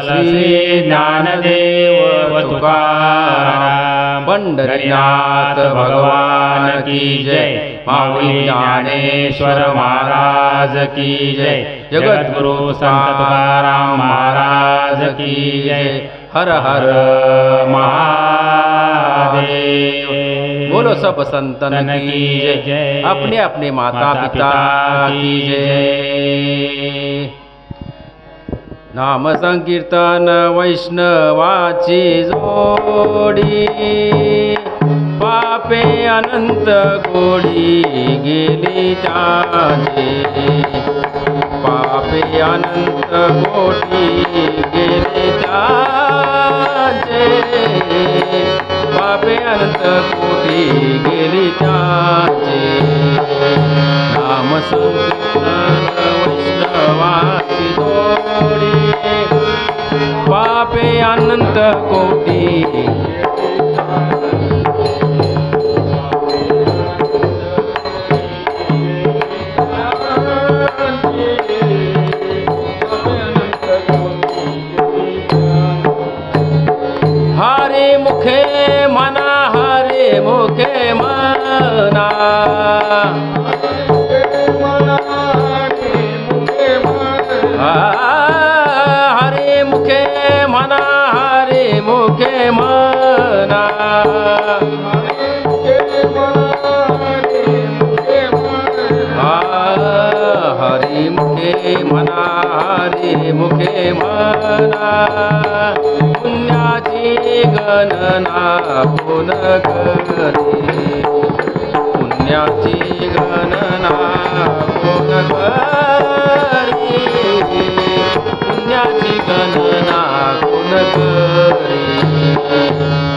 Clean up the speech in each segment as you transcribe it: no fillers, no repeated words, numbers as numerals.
श्री ज्ञानदेव तुकाराम पंढरीनाथ भगवान की जय। माऊली ज्ञानेश्वर महाराज की जय। जगद्गुरु संत तुकाराम महाराज की जय। हर हर महादेव। बोलो सब संतन की जय। अपने अपने माता पिता की जय। नाम संकीर्तन वैष्णवाची जोडी पापे अनंत गोडी गेली त्याचे। पापे अनंत गोडी गेले त्याचे। पापे अनंत कोटी गेली त्याचे। नाम संकीर्तन वैष्णवाची जोडी पापे अनंत कोटी। हरे मुखे मना हरे मुखे मना। हरे मुखे मना हरे मुखे मना। हरे मुखे मना हरे मुखे मना। पुण्याची गणना कोण करी। पुण्याची गणना कोण करी। पुण्याची गणना कोण करी।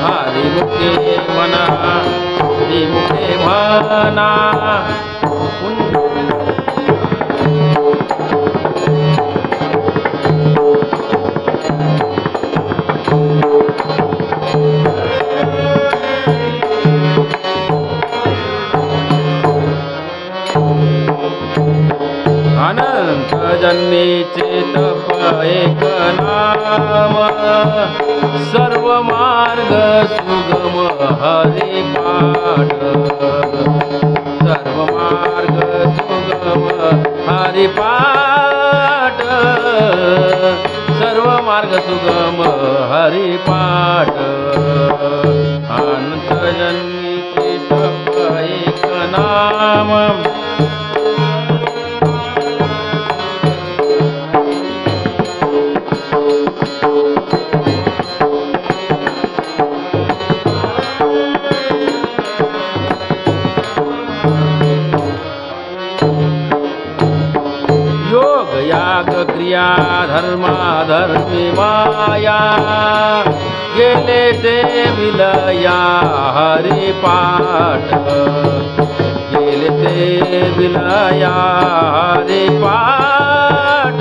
हरी मुखे मना हरी मुखे म्हणा। अनंत जन्मीचे तप एक नाम। सर्व मार्ग सुगम हरी पाठ। सर्व मार्ग सुगम हरी पाठ। सर्व मार्ग सुगम हरी पाठ। अनंत जन्मीचे तप एक नाम। याग क्रिया धर्मा धर्मी माया। गेले ते विलया हरी पाठ। गेले ते विलया हरी पाठ।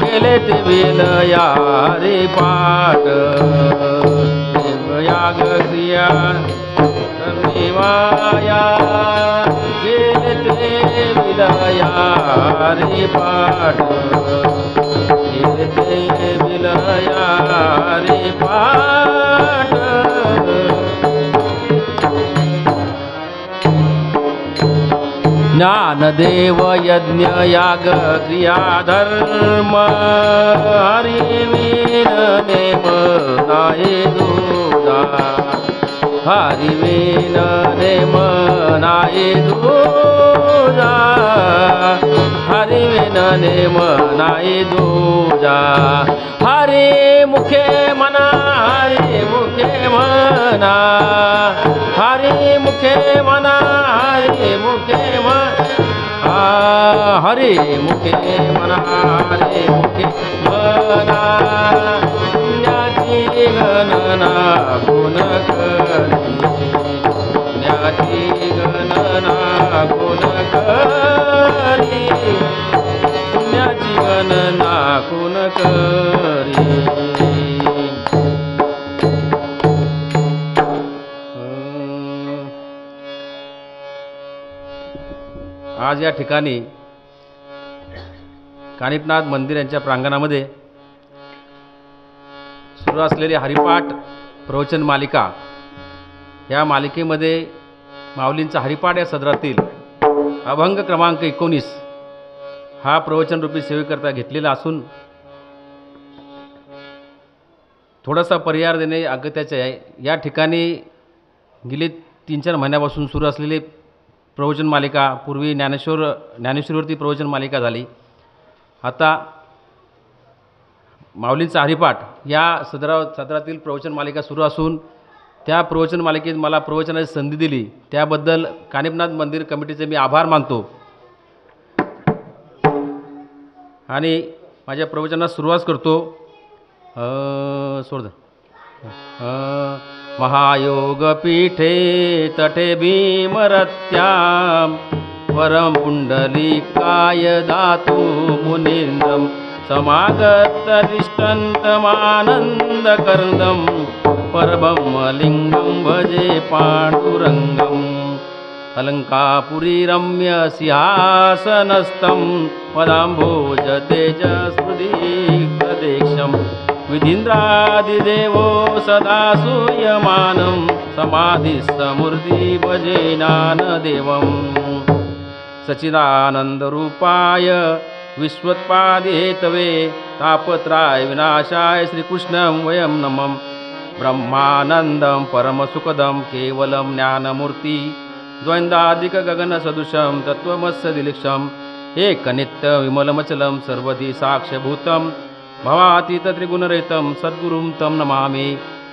गेले ते विलया हरी पाठ। याग क्रिया धर्मी माया। गेले ते विलया हरी पाठ। गेले ते विलया हरी पाठ। ज्ञानदेव यज्ञ याग क्रिया धर्म। हरी वीण नेम नाये दूजा। हरी वीण नेम नाये दूजा। हरी वीण नेम नाये दूजा। हरी मुखे मना हरी मुखे मना। हरी मुखे मना हरी मुखे मना। हरी मुखे मना हरी मुखे मना। पुण्याची गणना कोण करी। पुण्याची गणना कोण करी। पुण्याची गणना कोण करी। आज या ठिकाणी कानिपनाथ मंदिर यांच्या प्रांगणामध्ये सुरू असलेली हरिपाठ प्रवचन मालिका, या मालिकेमध्ये माऊलींचा हरिपाठ या सदरातील अभंग क्रमांक 19 हा प्रवचनरूपी सेवेकरता घेतलेला असून थोडासा पर्याय देणे अगत्याचे आहे. या ठिकाणी गेली 3-4 महिन्यापासून सुरू असलेली प्रवचन मालिका, पूर्वी ज्ञानेश्वरवरती प्रवचन मालिका झाली. आता माऊलींचा हरिपाठ या सदरातील प्रवचन मालिका सुरू असून त्या प्रवचन मालिकेत मला प्रवचनाची संधी दिली त्याबद्दल कानिफनाथ मंदिर कमिटीचे मी आभार मानतो. आणि माझ्या प्रवचनास सुरुवात करतो. महायोगपीठे तटे भीमरत्यां परम पुंडलिकाय दातु मुनीन्द्रं समागतरिष्टन्तमानन्दकर्दं परब्रह्मलिङ्गं भजे पाण्डुरङ्गम्. अलङ्कापुरी रम्य सिंहासनस्थं पदाम्भोज तेजस्पृदीक्षं विधीन्द्रादिदेवो सदा सूयमानं समाधिसमूर्ति भजे ज्ञानदेवम्. सच्चिदानन्दरूपाय विश्वोत्पादिहेतवे तापत्राय विनाशाय श्रीकृष्णं वयं नमः. ब्रह्मानन्दं परमसुखदं केवलं ज्ञानमूर्ति द्वैन्दादिकगगनसदृशं तत्त्वमस्यदिलक्षं एकनित्यविमलमचलं सर्वधी साक्ष्यभूतं भवातीतत्रिगुणरहितं सद्गुरुं तं नमामि.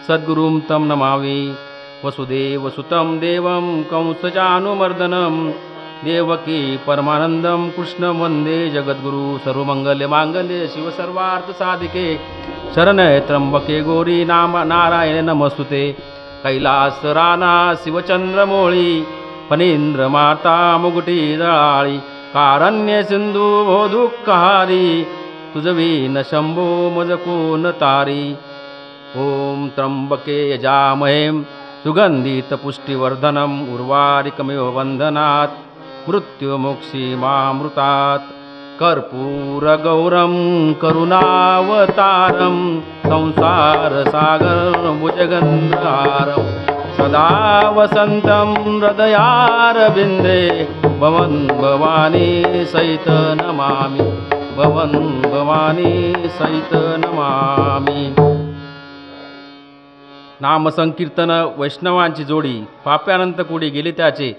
सद्गुरुं तं नमामि. वसुदेवसुतं देवं कंसचानुमर्दनं देवकी परमानन्दं कृष्णं वन्दे जगद्गुरु. सर्वमङ्गलमाङ्गल्ये शिवसर्वार्थसाधिके शरण्ये त्र्यम्बके गौरी नारायणे नमस्तुते. कैलासराना शिवचंद्रमौळी फणींद्रमाता मुकुटी दळाळी कारण्य सिंधू दुःखहारी तुझवीन शंभो मज कोण तारी. ओम त्र्यंबके यजामहे सुगंधित पुष्टिवर्धनम् उर्वारिकमेव वंदनात् मृत्युमुक्षीमामृतात्. कर्पूरगौरं करुणावतारं संसारसागरभुजगन्धारं सदा वसन्तं हृदयारविन्दे भवन् भवानी सहित नमामि. भवन् भवानी सहित नमामि. नामसंकीर्तन वैष्णवांची जोडी पाप्यानंत कोडी गेले त्याचे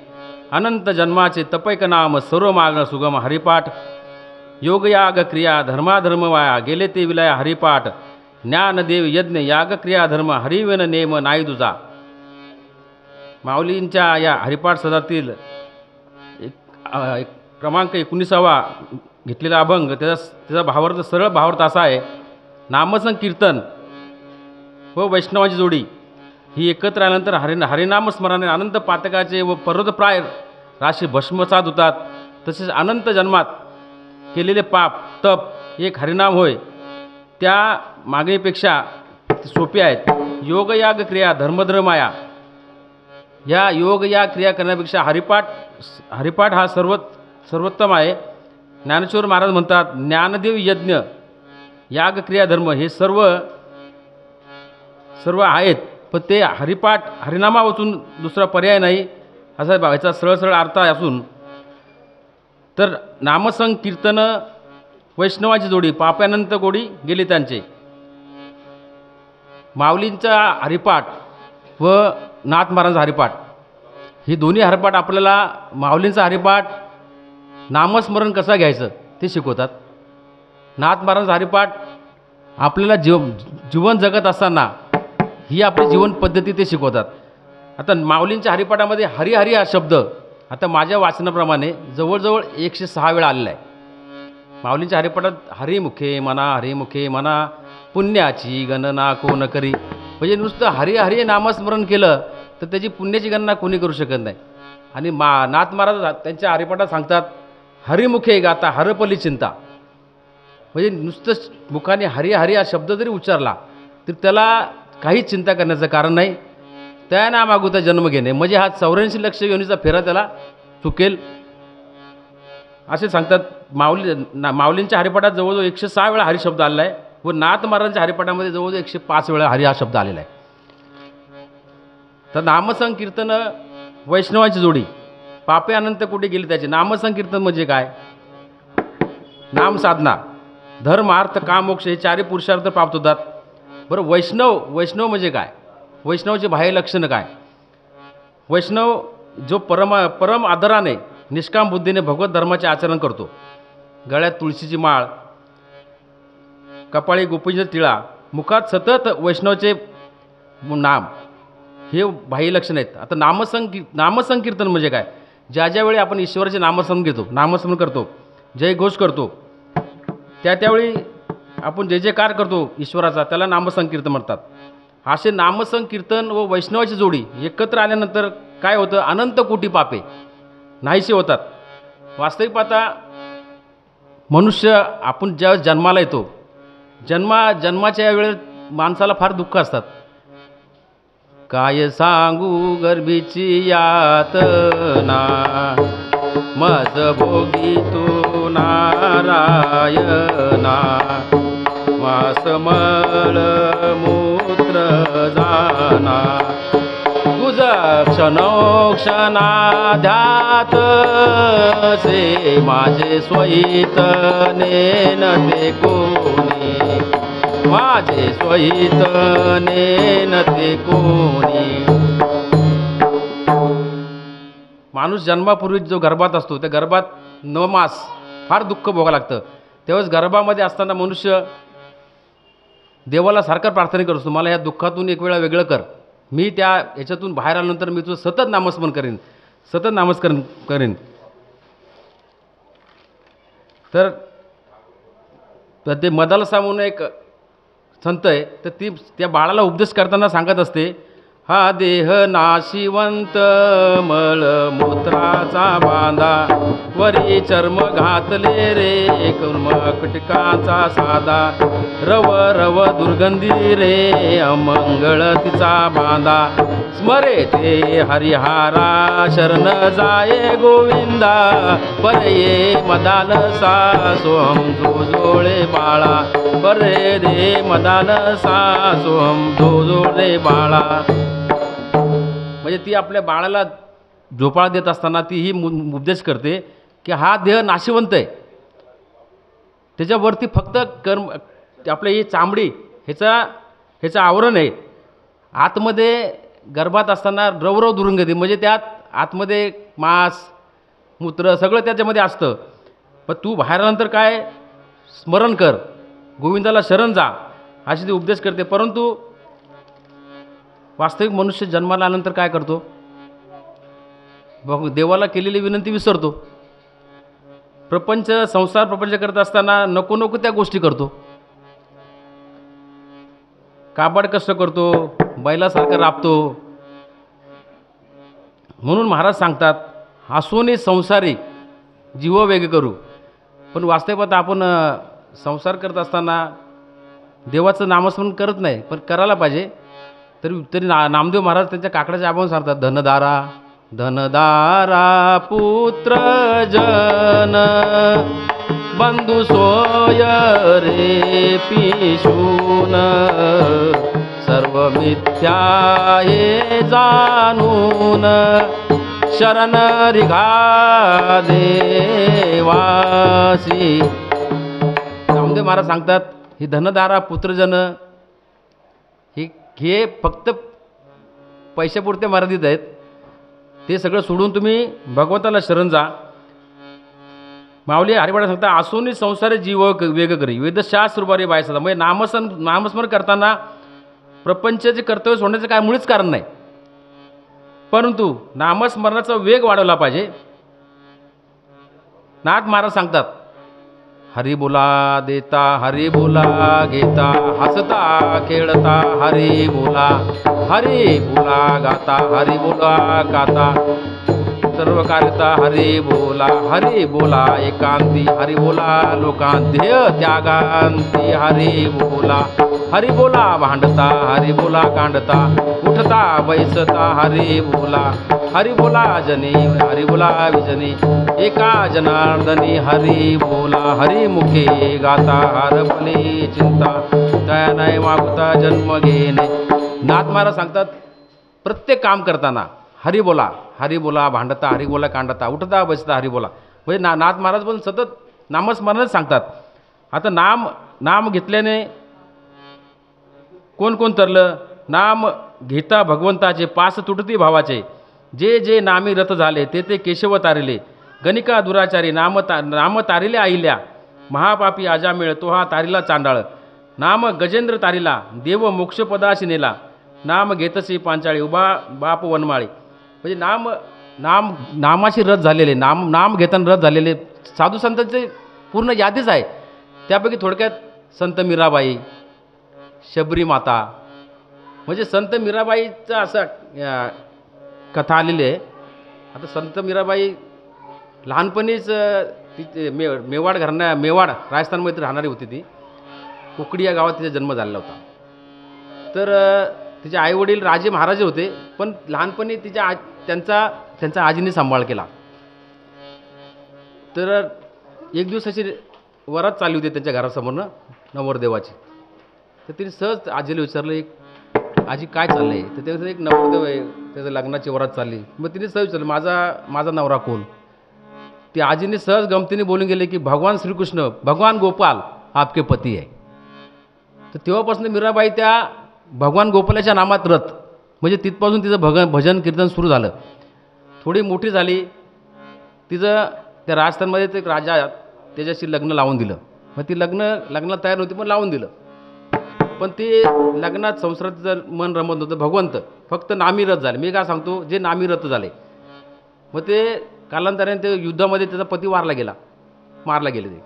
अनंत जन्माचे तपैक नाम सर्व मागण सुगम हरिपाठ. योगयाग क्रिया धर्माधर्म वाया गेले ते विलय हरिपाठ. ज्ञानदेव यज्ञ यागक्रिया धर्म हरिवेन नेम नाही तुझा. माऊलींच्या या हरिपाठ सदातील क्रमांक 19वा घेतलेला अभंग त्याचा भावार्थ सरळ भावार्थ असा आहे. नामसंकीर्तन व वैष्णवाची जोडी ही एकत्र आल्यानंतर हरिनाम स्मरणाने अनंत पातकाचे व पर्वतप्राय राशी भस्मसात होतात. तसेच अनंत जन्मात केलेले पाप तप एक हरिनाम होय त्या मागणीपेक्षा सोपी आहेत. योगयाग क्रिया धर्मधर्माया या योग या क्रिया करण्यापेक्षा हरिपाठ हा सर्वोत्तम आहे. ज्ञानेश्वर महाराज म्हणतात ज्ञानदेव यज्ञ याग क्रिया धर्म हे सर्व आहेत, पण ते हरिपाठ हरिनामा वाचून दुसरा पर्याय नाही असा याचा सरळ अर्थ असून तर नामसंकीर्तन वैष्णवाची जोडी पाप्यानंत गोडी गेली त्यांचे. माऊलींचा हरिपाठ व नाथ महाराजांचा हरिपाठ ही दोन्ही हरिपाठ आपल्याला माऊलींचा हरिपाठ नामस्मरण कसं घ्यायचं ते शिकवतात. नाथ महाराजांचा हरिपाठ आपल्याला जीवन जगत असताना ही आपली जीवन पद्धती ते शिकवतात. आता माऊलींच्या हरिपाठामध्ये हरी हरी हा शब्द आता माझ्या वाचनाप्रमाणे जवळजवळ 106 वेळा आलेला आहे. माऊलींच्या हरिपाठात हरिमुखे म्हणा पुण्याची गणना कोण करी. म्हणजे नुसतं हरी हरी नामस्मरण केलं तर त्याची पुण्याची गणना कोणी करू शकत नाही. आणि नाथ महाराज त्यांच्या हरिपाठात सांगतात हरिमुखे गाता हरपली चिंता. म्हणजे नुसतं मुखाने हरी हरी हा शब्द जरी उच्चारला तर त्याला काहीच चिंता करण्याचं कारण नाही. त्या नामागोदर जन्म घेणे म्हणजे हा 84 लक्ष योनीचा फेरा त्याला चुकेल असे सांगतात. माऊलींच्या हरिपाठात जवळजवळ 106 वेळा हरिशब्द आलेला आहे. व नाथ महाराजांच्या हरिपाठामध्ये जवळजवळ 105 वेळा हरी हा शब्द आलेला आहे. तर नामसंकीर्तन वैष्णवाची जोडी, पापे अनंत कुठे गेली त्याचे. नामसंकीर्तन म्हणजे काय? नाम साधना, धर्म अर्थ काम मोक्ष हे चारही पुरुषार्थ प्राप्त होतात. बरं, वैष्णव म्हणजे काय? वैष्णवचे बाह्य लक्षणं काय? वैष्णव जो परम आदराने निष्काम बुद्धीने भगवत धर्माचे आचरण करतो, गळ्यात तुळशीची माळ, कपाळी गोपींचा टिळा, मुखात सतत वैष्णवचे नाम, हे बाह्य लक्षण आहेत. आता नामसंकीर्तन म्हणजे काय? ज्या ज्यावेळी आपण ईश्वराचे नामस्मरण घेतो, नामस्मरण करतो, जय घोष करतो, त्यावेळी आपण जे जे कार करतो ईश्वराचा, त्याला नामसंकीर्तन म्हणतात. असे नामसंकीर्तन व वैष्णवाची जोडी एकत्र आल्यानंतर काय होतं? अनंत कोटी पापे नाहीसे होतात. वास्तविक पाहता मनुष्य आपण ज्यावेळेस जन्माला येतो, जन्माच्या वेळेत माणसाला फार दुःख असतात. काय सांगू गर्भीची यातना, मज भोगी तू नारायणा, वास मळ मूत्र जाना, गुज क्षणोक्षणाध्यात से माझे स्वहित नेन ते कोणी, माझे स्वहित नेन ते कोणी. माणूस जन्मापूर्वी जो गर्भात असतो, त्या गर्भात 9 मास फार दुःख भोगावं लागतं. तेव्हाच गर्भामध्ये असताना मनुष्य देवाला सारखं प्रार्थना करतो, मला या दुःखातून एक वेळा वेगळं कर, मी त्या याच्यातून बाहेर आल्यानंतर मी तुझं सतत नामस्मरण करेन, सतत नामस्मरण करेन. तर ते मदालसा म्हणून एक संत आहे, तर ती त्या बाळाला उपदेश करताना सांगत असते, हा देह नाशिवंत मलमूत्राचा बांधा, वरी चर्म घातले रे कर्मकटिकाचा साधा, रव रव दुर्गंधी रे अमंगळ तिचा बांधा, स्मरे ते हरिहारा शरण जाये गोविंदा, परये मदालसा सोहम जोजोळे बाळा, परे रे मदालसा सोहम जोजोळे बाळा. म्हणजे ती आपल्या बाळाला झोपाळा देत असताना ती ही उपदेश करते की हा देह नाशिवंत आहे, त्याच्यावरती फक्त कर्म आपल्या ही चामडी ह्याचं आवरण आहे. आतमध्ये गर्भात असताना रवरव दुर्गंधी, म्हणजे त्यात आतमध्ये मांस मूत्र सगळं त्याच्यामध्ये असतं. पण तू बाहेर आल्यानंतर काय स्मरण कर, गोविंदाला शरण जा, अशी ती उपदेश करते. परंतु वास्तविक मनुष्य जन्माला आल्यानंतर काय करतो? देवाला केलेली विनंती विसरतो. संसार प्रपंच करत असताना नको नको त्या गोष्टी करतो, काबाड कष्ट करतो, बैलासारखं राबतो. म्हणून महाराज सांगतात, हसून संसारी जीव वेग करू. पण वास्तविकता आपण संसार करत असताना देवाचं नामस्मरण करत नाही, पण करायला पाहिजे. तरी नामदेव महाराज त्यांच्या काकड्याच्या आबावून सांगतात, धनदारा धनदारा पुत्र जन बंधू सोय रे पिशून, सर्व मिथ्या हे जाणून, शरण रिघा देवासी. नामदेव महाराज सांगतात, ही धनदारा पुत्रजन हे फक्त पैशापुरते मर्यादित आहेत. ते सगळं सोडून तुम्ही भगवंताला शरण जा. माऊली हरिपाठ सांगता, आसोनी संसार जीव वेग करी, वेदशास्त्र रूपारी बायसा. म्हणजे नामस्मरण करताना प्रपंचाचे कर्तव्य सोडण्याचं काय मुळीच कारण नाही, परंतु नामस्मरणाचा वेग वाढवला पाहिजे. नाथ महाराज सांगतात, हरी बोला देता हरी बोला घेता, हसता खेळता हरी बोला गाता, हरी बोला गाता, सर्व कार्यता हरी बोला एकांती, हरी बोला लोकांती त्यागांती, हरी बोला हरी बोला भांडता हरी बोला कांडता उठता बैसता हरी बोला जनी हरी बोला विजनी एका जनार्दनी हरी बोला हरी मुखे गाता हरपली चिंता त्या नाही मागुता जन्म घेणे. नाथ महाराज सांगतात प्रत्येक काम करताना हरी बोला भांडता हरी बोला कांडता उठता बसता हरी बोला. म्हणजे नाथ महाराज पण सतत नामस्मरणच सांगतात. आता नाम घेतल्याने कोण कोण तरलं. नाम घेता भगवंताचे पास तुटती भावाचे जे जे नामी रत झाले ते ते केशव तारिले गणिका दुराचारी नाम तारिले आईल्या महापापी आजा मिळ तो हा तारिला चांडाळ नाम गजेंद्र तारिला देव मोक्षपदाशी नेला नाम घेतसी पांचाळी उभा बाप वनमाळी. म्हणजे नामाशी रत झालेले नाम घेताना रत झालेले साधू संतांचे पूर्ण यादीच आहे. त्यापैकी थोडक्यात संत मीराबाई शबरी माता. म्हणजे संत मीराबाईचं असं कथा आलेली आहे. आता संत मीराबाई लहानपणीच ती मेवाड राजस्थानमध्ये राहणारी होती. ती कुकडी या गावात तिचा जन्म झालेला होता. तर तिचे आईवडील राजे महाराजे होते, पण लहानपणी त्यांचा आजीने सांभाळ केला. तर एक दिवसाची वरात चालली होती त्यांच्या घरासमोरनं नवरदेवाची. तर तिने सहज आजीला विचारलं, एक आजी काय चाललं आहे. तर त्याचं एक नवरदेव आहे, त्याचं लग्नाची वरात चालली. मग तिने सहज विचारलं माझा नवरा कोण. ती आजीने सहज गमतीने बोलून गेले की भगवान श्रीकृष्ण भगवान गोपाल आपके पती आहे. तर तेव्हापासून मीराबाई त्या भगवान गोपालाच्या नामात रत. म्हणजे तिथपासून तिचं भजन कीर्तन सुरू झालं. थोडी मोठी झाली, तिचं त्या राजस्थानमध्ये एक राजा त्याच्याशी लग्न लावून दिलं. मग ती लग्नाला तयार नव्हती पण लावून दिलं. पण ते लग्नात संसारात तिचं मन रमत नव्हतं. भगवंत फक्त नामी रत झाले. मी काय सांगतो, जे नामी रत झाले. मग ते कालांतराने ते युद्धामध्ये त्याचा पती मारला गेले ते.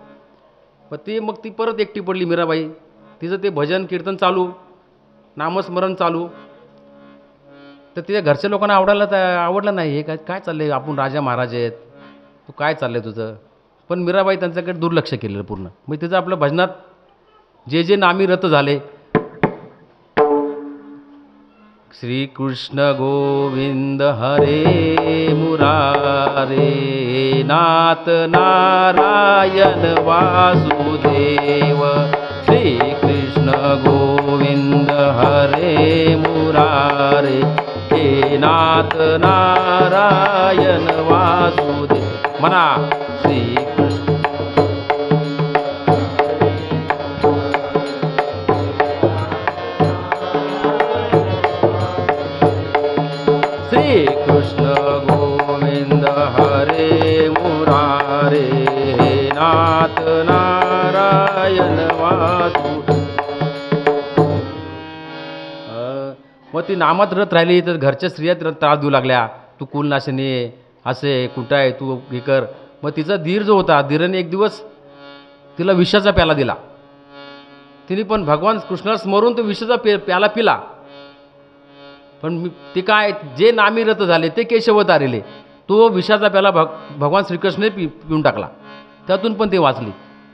मग ती परत एकटी पडली मीराबाई. तिचं ते भजन कीर्तन चालू, नामस्मरण चालू. तर तिच्या घरच्या लोकांना आवडलं नाही. हे काय चाललंय, आपण राजा महाराज आहेत, तू काय चाललंय तुझं. पण मीराबाई त्यांच्याकडे दुर्लक्ष केलेलं पूर्ण. मग तिचं आपलं भजनात जे नामी रत झाले. श्री कृष्ण गोविंद हरे मुरारे नाथ नारायण वासुदेव श्री कृष्ण गोविंद हरे मुरारे हे नाथ नारायण वासुदेव. म्हणा श्री कृष्ण गोविंद हरे मुरारे हे नाथ नारायण वासु. मग ती नामात रत राहिली. तर घरच्या स्त्रिया त्रास देऊ लागल्या, तू कुलनाशिनी असे कुठं आहे, तू हे कर. मग तिचा धीर जो होता, धीराने एक दिवस तिला विषाचा प्याला दिला. तिने पण भगवान कृष्णाला स्मरून तो विषाचा प्याला पिला. पण ते काय, जे नामी रत झाले ते केशव तारिले. तो विषाचा प्याला भगवान श्रीकृष्णने पिऊन टाकला. त्यातून पण ते वाचली.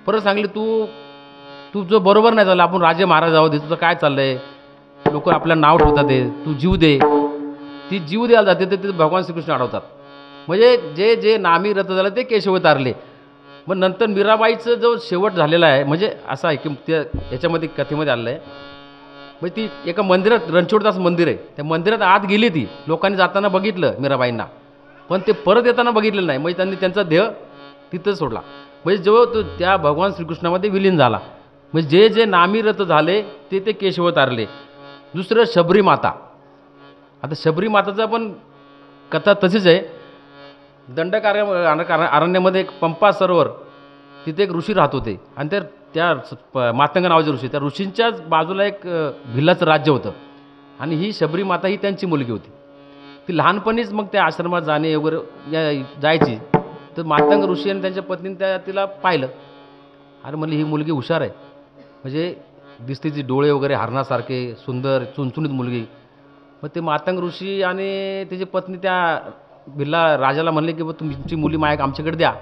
परत सांगली, तू जो बरोबर नाही झाला, आपण राजे महाराज आहोत, तुझं काय चाललंय, लोक आपल्याला नाव ठेवतात, तू जीव दे. ती जीव द्यायला जाते तर ते भगवान श्रीकृष्ण अडवतात. म्हणजे जे नामी रत झालं ते केशव तारले. मग नंतर मीराबाईचं जो शेवट झालेला आहे, म्हणजे असा आहे की याच्यामध्ये कथेमध्ये आलेलं आहे. म्हणजे ती एका मंदिरात, रणछोडदास मंदिर आहे, त्या मंदिरात आत गेली. ती लोकांनी जाताना बघितलं मीराबाईंना, पण ते परत येताना बघितलेलं नाही. म्हणजे त्यांनी त्यांचा देह तिथंच सोडला. म्हणजे जो तो त्या भगवान श्रीकृष्णामध्ये विलीन झाला. म्हणजे जे नामी रत झाले ते केशव तारले. दुसरं शबरी माता. आता शबरी माताचा पण कथा तशीच आहे. दंडकारण्य अरण्यामध्ये एक पंपा सरोवर, तिथे एक ऋषी राहत होते. आणि त्या मातंग नावाचे ऋषी, त्या ऋषींच्याच बाजूला एक भिल्लाचं राज्य होतं. आणि ही शबरी माता ही त्यांची मुलगी होती. ती लहानपणीच मग त्या आश्रमात जाणे वगैरे जायची. तर मातंग ऋषी आणि त्यांच्या पत्नीने तिला पाहिलं. अरे म्हणले ही मुलगी हुशार आहे, म्हणजे दिसते ती डोळे वगैरे हरणासारखे सुंदर चुणचुणीत मुलगी. मग ते मातंग ऋषी आणि त्याची पत्नी त्या भिल्ला राजाला म्हणले की तुमची मुली आमच्याकडे द्या,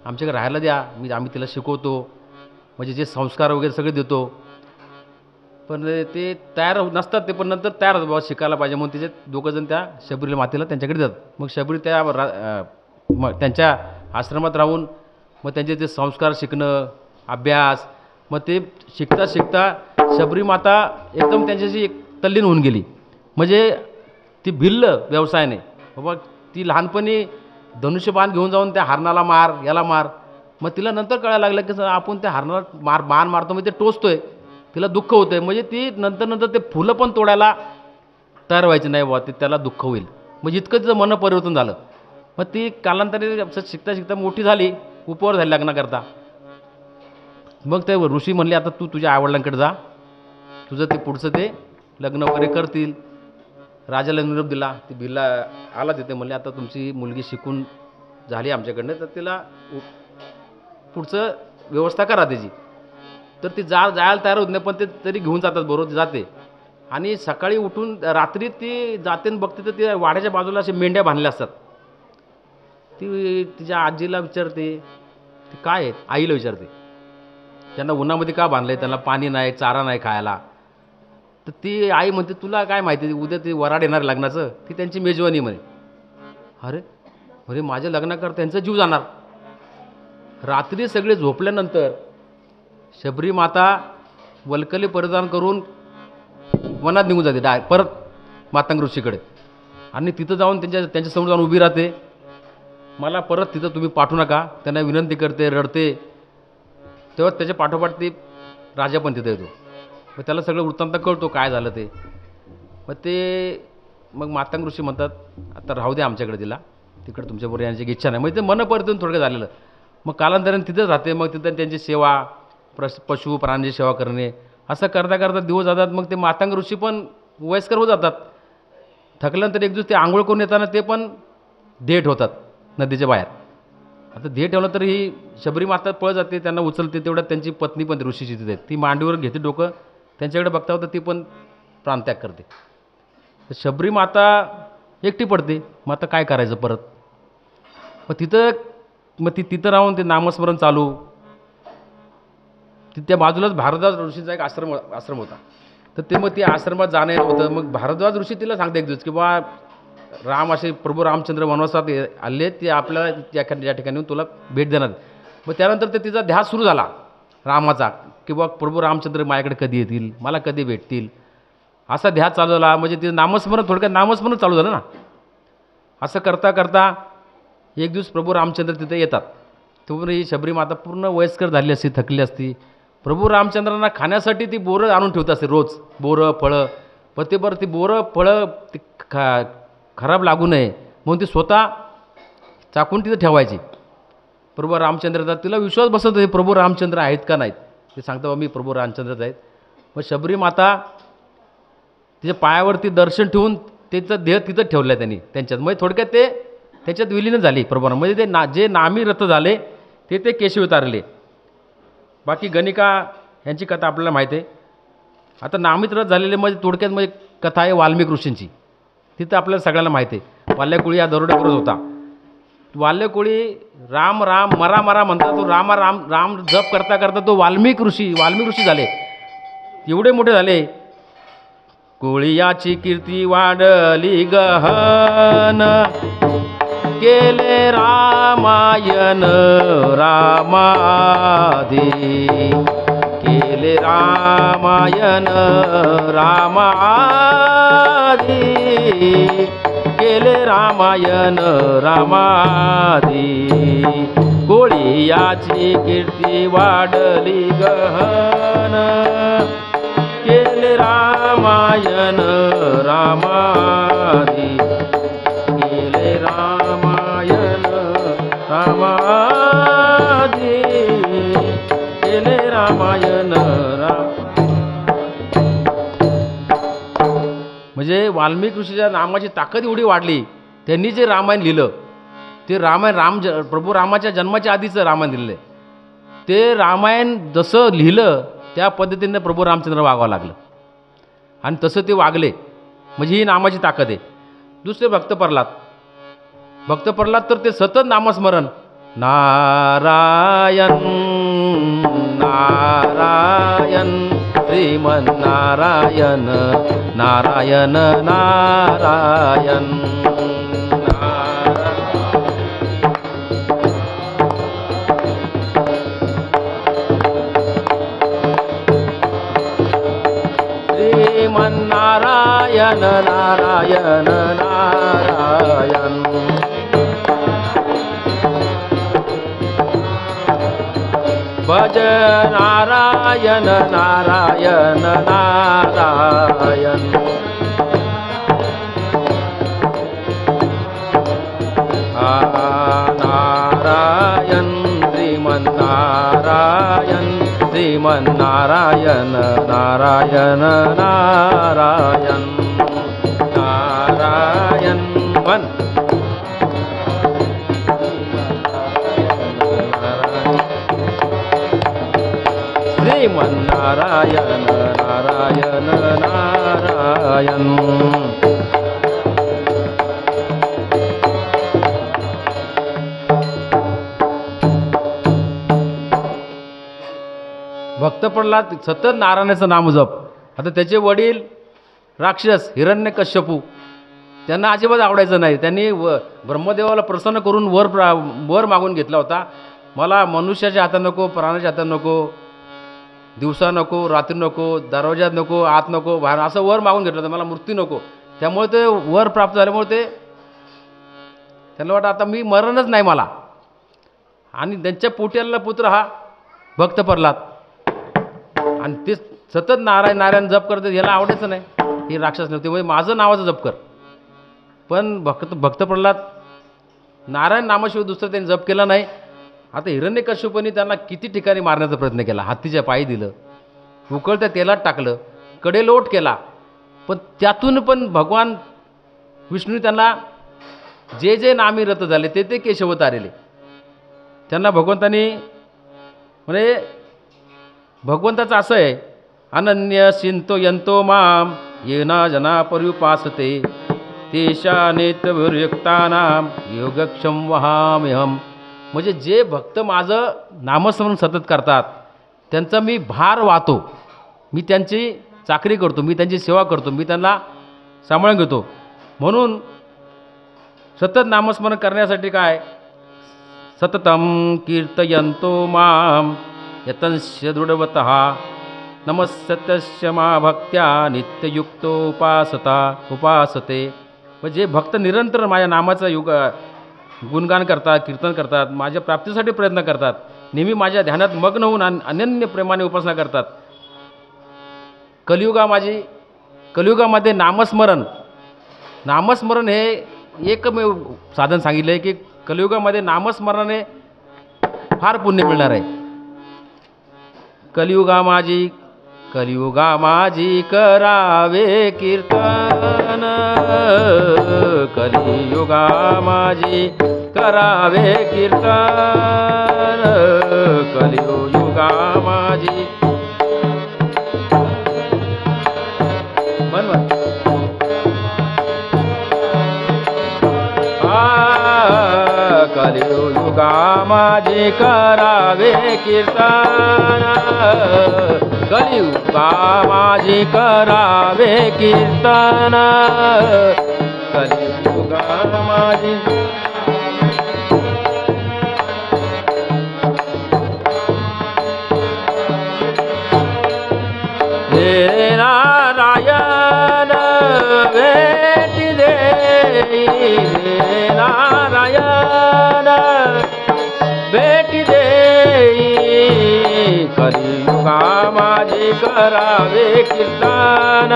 आमच्याकडे राहायला द्या, आम्ही तिला शिकवतो, म्हणजे जे संस्कार वगैरे सगळे देतो. पण ते तयार नसतात ते, पण नंतर तयार होतात बाबा शिकायला पाहिजे म्हणून त्याचे दोघंजण त्या शबरी मातेला त्यांच्याकडे जातात. मग शबरी त्या मग त्यांच्या आश्रमात राहून मग त्यांचे ते संस्कार शिकणं, अभ्यास, मग ते शिकता शिकता शबरी माता एकदम त्यांच्याशी तल्लीन होऊन गेली. म्हणजे ती भिल्ल व्यवसायाने बाबा. ती लहानपणी धनुष्यबाण घेऊन जाऊन त्या हरणाला मार, याला मार. मग तिला नंतर कळायला लागलं की आपण त्या हरणाला बाण मारतो, म्हणजे ते टोचतोय, तिला दुःख होतंय. म्हणजे ती नंतर नंतर ते फुलं पण तोडायला तयार व्हायची नाही बाबा, ते त्याला दुःख होईल. म्हणजे इतकं तिचं मन परिवर्तन झालं. मग ती कालांतराने शिकता शिकता मोठी झाली, उपवर झाली लग्नाकरता. मग ते ऋषी म्हणले आता तू तुझ्या आईवडिलांकडे जा, तुझं ते पुढचं ते लग्न वगैरे करतील. राजाला निरोप दिला. ती भिल्ला आला तिथे, म्हणले आता तुमची मुलगी शिकून झाली आमच्याकडनं, तर तिला पुढचं व्यवस्था करा त्याची. तर ती जायला तयार होत नाही, पण ते तरी घेऊन जातात, बरोबर जाते. आणि सकाळी उठून रात्री ती जाते आणि बघते तर ती वाड्याच्या बाजूला असे मेंढ्या बांधल्या असतात. ती तिच्या आजीला विचारते ती काय आहे, आईला विचारते त्यांना उन्हामध्ये का बांधलं आहे, त्यांना पाणी नाही, चारा नाही खायला. तर ती आई म्हणते तुला काय माहिती, उद्या ते वराड येणार लग्नाचं, ती त्यांची मेजवानी म्हणे. अरे म्हणजे माझ्या लग्नाकर त्यांचा जीव जाणार. रात्री सगळे झोपल्यानंतर शबरी माता वल्कली परिधान करून वनात निघून जाते परत मातंग ऋषीकडे. आणि तिथं जाऊन त्यांच्यासमोर जाऊन उभी राहते. मला परत तिथं तुम्ही पाठवू नका, त्यांना विनंती करते, रडते. तेव्हा त्याच्या पाठोपाठ ती राजा पण तिथं येतो. मग त्याला सगळं वृत्तांत कळतो काय झालं ते. मग मातंग ऋषी म्हणतात आता राहू द्या आमच्याकडे, तिला तिकडे तुमच्याबरोबर येण्याची इच्छा नाही. म्हणजे ते मन परिवर्तन थोडं झालेलं. मग कालांतराने तिथंच राहते. मग तिथं त्यांची सेवा, पशु प्राण्यांची सेवा करणे, असं करता करता दिवस जातात. मग ते मातंग ऋषी पण वयस्कर होत जातात. थकल्यानंतर एक दिवस ते आंघोळ करून येताना ते पण देठ होतात नदीच्या बाहेर. आता देठ ठेवलं तर ही शबरी माता पळ जाते, त्यांना उचलते. तेवढ्यात त्यांची पत्नी पण ऋषीची तिथे, ती मांडीवर घेते डोकं, त्यांच्याकडे बघता होतं ती पण प्राणत्याग करते. तर शबरी माता एकटी पडते. मग आता काय करायचं परत. मग ती तिथं राहून ते नामस्मरण चालू. त्या बाजूलाच भारद्वाज ऋषीचा एक आश्रम होता. तर ते मग ते आश्रमात जाणं होतं. मग भारद्वाज ऋषी तिला सांगते एक दिवस की बा राम असे प्रभू रामचंद्र वनवासात आले, ते आपल्याला या ठिकाणी तुला भेट देणार. मग त्यानंतर ते तिचा ध्यास सुरू झाला रामाचा, की बा प्रभू रामचंद्र माझ्याकडे कधी येतील, मला कधी भेटतील, असा ध्यास चालू झाला. म्हणजे ते नामस्मरण, थोडक्यात नामस्मरण चालू झालं ना. असं करता करता एक दिवस प्रभू रामचंद्र तिथे येतात. तोपर्यंत ही शबरी माता पूर्ण वयस्कर झाली असती, थकली असती. प्रभू रामचंद्रांना खाण्यासाठी ती बोरं आणून ठेवत असते रोज, बोरं फळं. पण ती बोरं फळं ती खराब लागू नये म्हणून ती स्वतः चाकून तिथं ठेवायची. प्रभू रामचंद्र, तिला विश्वास बसत होते प्रभू रामचंद्र आहेत का नाहीत. ते सांगता मी प्रभू रामचंद्रच आहेत. मग शबरी माता तिच्या पायावरती दर्शन ठेवून त्याचं देह तिथं ठेवलं आहे त्यांनी त्यांच्यात. म्हणजे थोडक्यात ते त्याच्यात विलीन झाली प्रभू. म्हणजे ते जे नामी रथ झाले ते केशवी तारले. बाकी गणिका यांची कथा आपल्याला माहिती आहे. आता नामित रथ झालेले म्हणजे थोडक्यात म्हणजे कथा आहे वाल्मिक ऋषींची. तिथं आपल्याला सगळ्यांना माहिती आहे. वाल्यकोळी हा दरोडेखोर होता. वाल्यकोळी राम राम मरा मरा म्हणता, तो राम जप करता करता तो वाल्मिक ऋषी झाले. एवढे मोठे झाले. कोळियाची कीर्ती वाढली गहन, केले रामायण रामाधी, केले रामायण रामाधी, केले रामायण रामाधी. कोळियाची कीर्ती वाढली गहन, केले रामायण रामाधी, केले रामायण रामाधी, केले रामायण म्हणजे वाल्मिक ऋषीच्या नामाची ताकद एवढी वाढली. त्यांनी जे रामायण लिहिलं ते रामायण प्रभू रामाच्या जन्माच्या आधीचं रामायण लिहिलं. ते रामायण जसं लिहिलं त्या पद्धतीने प्रभू रामचंद्र वागावं लागलं आणि तसं ते वागले. म्हणजे ही नामाची ताकद आहे. दुसरे भक्त प्रल्हाद तर ते सतत नामस्मरण, नारायण नारायण श्रीमन्नारायण नारायण नारायण श्रीमन्नारायण नारायण नारायण भज नारायण नारायण नारायण नारायण श्रीमन्नारायण श्रीमन्नारायण नारायण नारायण नारायण मन श्रीमन्नारायण नारायण नारायण भक्त प्रल्हाद सतत नारायणाचं नाम जप. आता त्याचे वडील राक्षस हिरण्यकश्यपू त्यांना अजिबात आवडायचं नाही. त्यांनी ब्रह्मदेवाला प्रसन्न करून वर मागून घेतला होता. मला मनुष्याच्या हातात नको, प्राण्याच्या हातात नको, दिवसा नको, रात्री नको, दरवाजात नको, आत नको, बाहेर, असं वर मागून घेतलं होतं. मला मृत्यू नको. त्यामुळे ते वर प्राप्त झाल्यामुळे ते त्यांना वाटतं आता मी मरणच नाही मला. आणि त्यांच्या पोट्याला पुत्र हा भक्त प्रल्हाद. आणि ते सतत नारायण नारायण जप करते. याला आवडायचं नाही, ही राक्षस नव्हती, म्हणजे माझं नावाचं जप कर. पण भक्त प्रल्हाद नारायण नामाशिवाय दुसरं त्यांनी जप केला नाही. आता हिरण्यकश्यपूने त्यांना किती ठिकाणी मारण्याचा प्रयत्न केला. हत्तीच्या पायी दिलं, उकळत्या तेलात टाकलं, कडेलोट केला. पण त्यातून पण भगवान विष्णू त्यांना जे जे नामी रत झाले ते ते केशव तारेले. त्यांना भगवंतानी म्हणजे भगवंताचं असं आहे, अनन्य सिंतो यंतो माम येना जना पर्युपासते तेषानेतयुक्तानां योगक्षम वहाम्यहम. म्हणजे जे भक्त माझं नामस्मरण सतत करतात त्यांचा मी भार वाहतो, मी त्यांची चाकरी करतो, मी त्यांची सेवा करतो, मी त्यांना सांभाळून घेतो. म्हणून सतत नामस्मरण करण्यासाठी काय, सततम कीर्तयंतो माम यतंस्य दृढवतः नमस्सत्यस्य मा भक्त्या उपासते. म्हणजे भक्त निरंतर माझ्या नामाचं गुणगान करतात, कीर्तन करतात, माझ्या प्राप्तीसाठी प्रयत्न करतात, नेहमी माझ्या ध्यानात मग्न होऊन अनन्य प्रेमाने उपासना करतात. कलियुगामध्ये नामस्मरण हे एकमेव साधन सांगितलं आहे की कलियुगामध्ये नामस्मरणाने फार पुण्य मिळणार आहे. कलियुगा माझी करावे कीर्तन, कलियुगा माझी करावे कीर्तन, कलियुगा माझी कलियुगा माझी करावे कीर्तन, कलियुगा माझी करावे कीर्तन, कलियुगा माझी हे नारायण भेटी दे, हे नारायण भेटी दे, कलियुगा माझी करावे कीर्तन,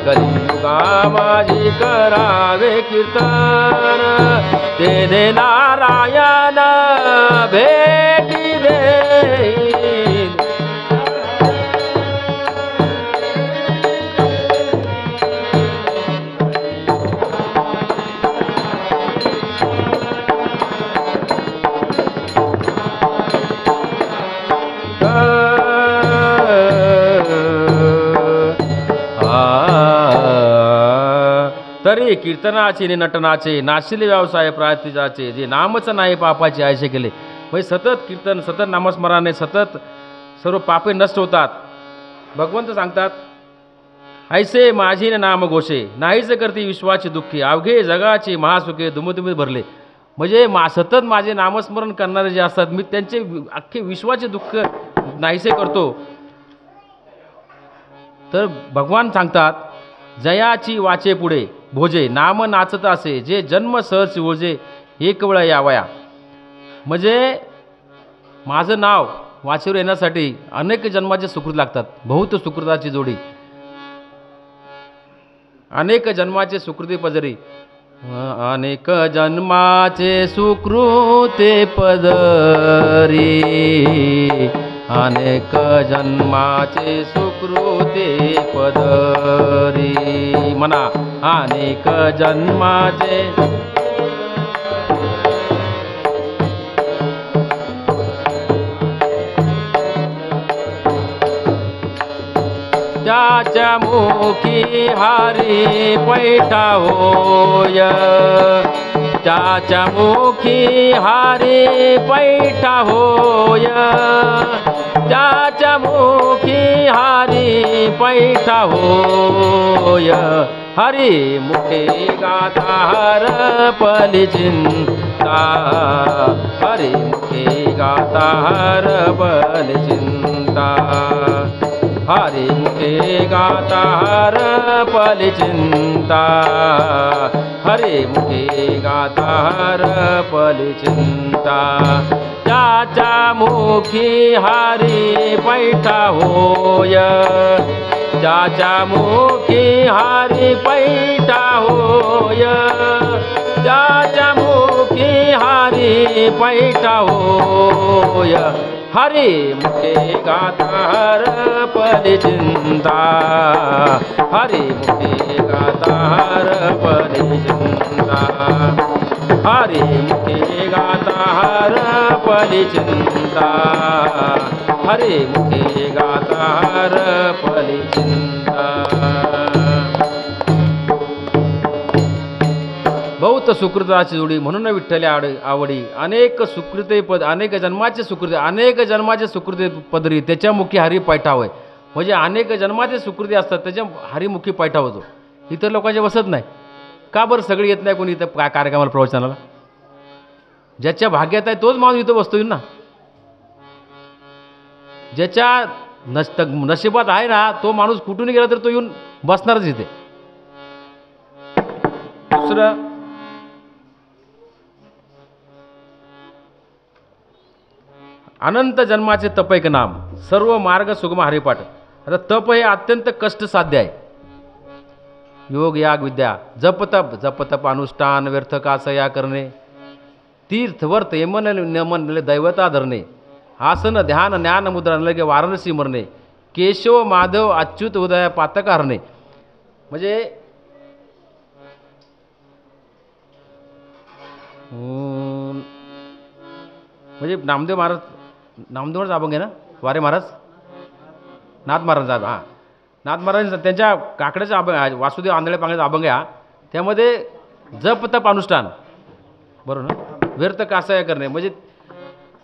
कलियुगा माझी करावे कीर्तन, ते नारायण भेटी दे. तरी कीर्तनाचे नटनाचे नाशिले व्यवसाय प्रातिजाचे, जे नामच नाही पापाचे आयशे केले. म्हणजे सतत कीर्तन, सतत नामस्मरणाने सतत सर्व पापे नष्ट होतात. भगवंत सांगतात, ऐसे माझी नाम घोषे, नाहीच करती विश्वाची दुःखी, अवघे जगाची महासुखे दुमदुमीत भरले. म्हणजे सतत माझे नामस्मरण करणारे जे असतात, मी त्यांचे अख्खे विश्वाचे दुःख नाहीसे करतो. तर भगवान सांगतात, जयाची वाचे पुढे भोजे, नाम नाचत असे जे जन्म सहज ओझे, एक वेळा यावया. म्हणजे माझं नाव वाचेवर येण्यासाठी अनेक जन्माचे सुकृत लागतात. बहुत सुकृताची जोडी, अनेक जन्माचे सुकृती पदरी. अनेक जन्माचे सुकृते पदरी, अनेक जन्माचे सुकृते पदरी. म्हणा, अनेक जन्माचे त्याच्या मुखी हारी पैठा होय, त्याच्या मुखी हारी पैठा होय, त्याच्या मुखी हारी पैठा होय. हरी मुखे गाता हरपली चिंता, हरी मुखे गाता हरपली चिंता, हरि मुखे गाता हरपली चिंता, हरि मुखे गाता हरपली चिंता. त्याच्या मुखी हरी पैठा होय, त्याच्या मुखी हरी पैठा होय, त्याच्या मुखी हरी पैठा होय. हरि मुखे गाता हरपली चिंता, हरि मुखे गाता हरपली चिंता, हरि मुखे गाता हरपली चिंता, हरि मुखे गाता हरपली चिंता. बहुत सुकृताची जोडी, म्हणून विठ्ठल आवडी. अनेक सुकृते पद, अनेक जन्माचे सुकृते, अनेक जन्माचे सुकृते पदरी, त्याच्या मुखी हरी पैठा होय. म्हणजे अनेक जन्माचे सुकृती असतात, त्याच्या हरिमुखी पैठा होतो. इतर लोकांचे बसत नाही. का बरं सगळे येत नाही कोणी इथं कार्यक्रमाला, प्रवचनाला? ज्याच्या भाग्यात आहे तोच माणूस इथं बसतो ना. ज्याच्या नशिबात आहे ना, तो माणूस कुठून गेला तर तो येऊन बसणारच इथे. दुसरं, अनंत जन्माचे तप एक नाम, सर्व मार्ग सुगम हरिपाठ. आता तप हे अत्यंत कष्ट साध्य आहे. योग याग विद्या, जप तप अनुष्ठान, व्यर्थ कासया करणे, तीर्थ वर्त यमन नमन दैवता धरणे, आसन ध्यान ज्ञान मुद्रा लगे वाराणसी मरणे, केशव माधव अच्युत उदय पातक हरणे. म्हणजे नामदेव महाराज अभंग आहे ना, वारे महाराज, नाथ महाराज, हां, नाथ महाराज त्यांच्या काकड्याचा अभंग, वासुदेव आंधळे पांगळ्याचा अभंग आहे. त्यामध्ये जप तप अनुष्ठान, बरोबर ना, व्यर्थ कासया करणे, म्हणजे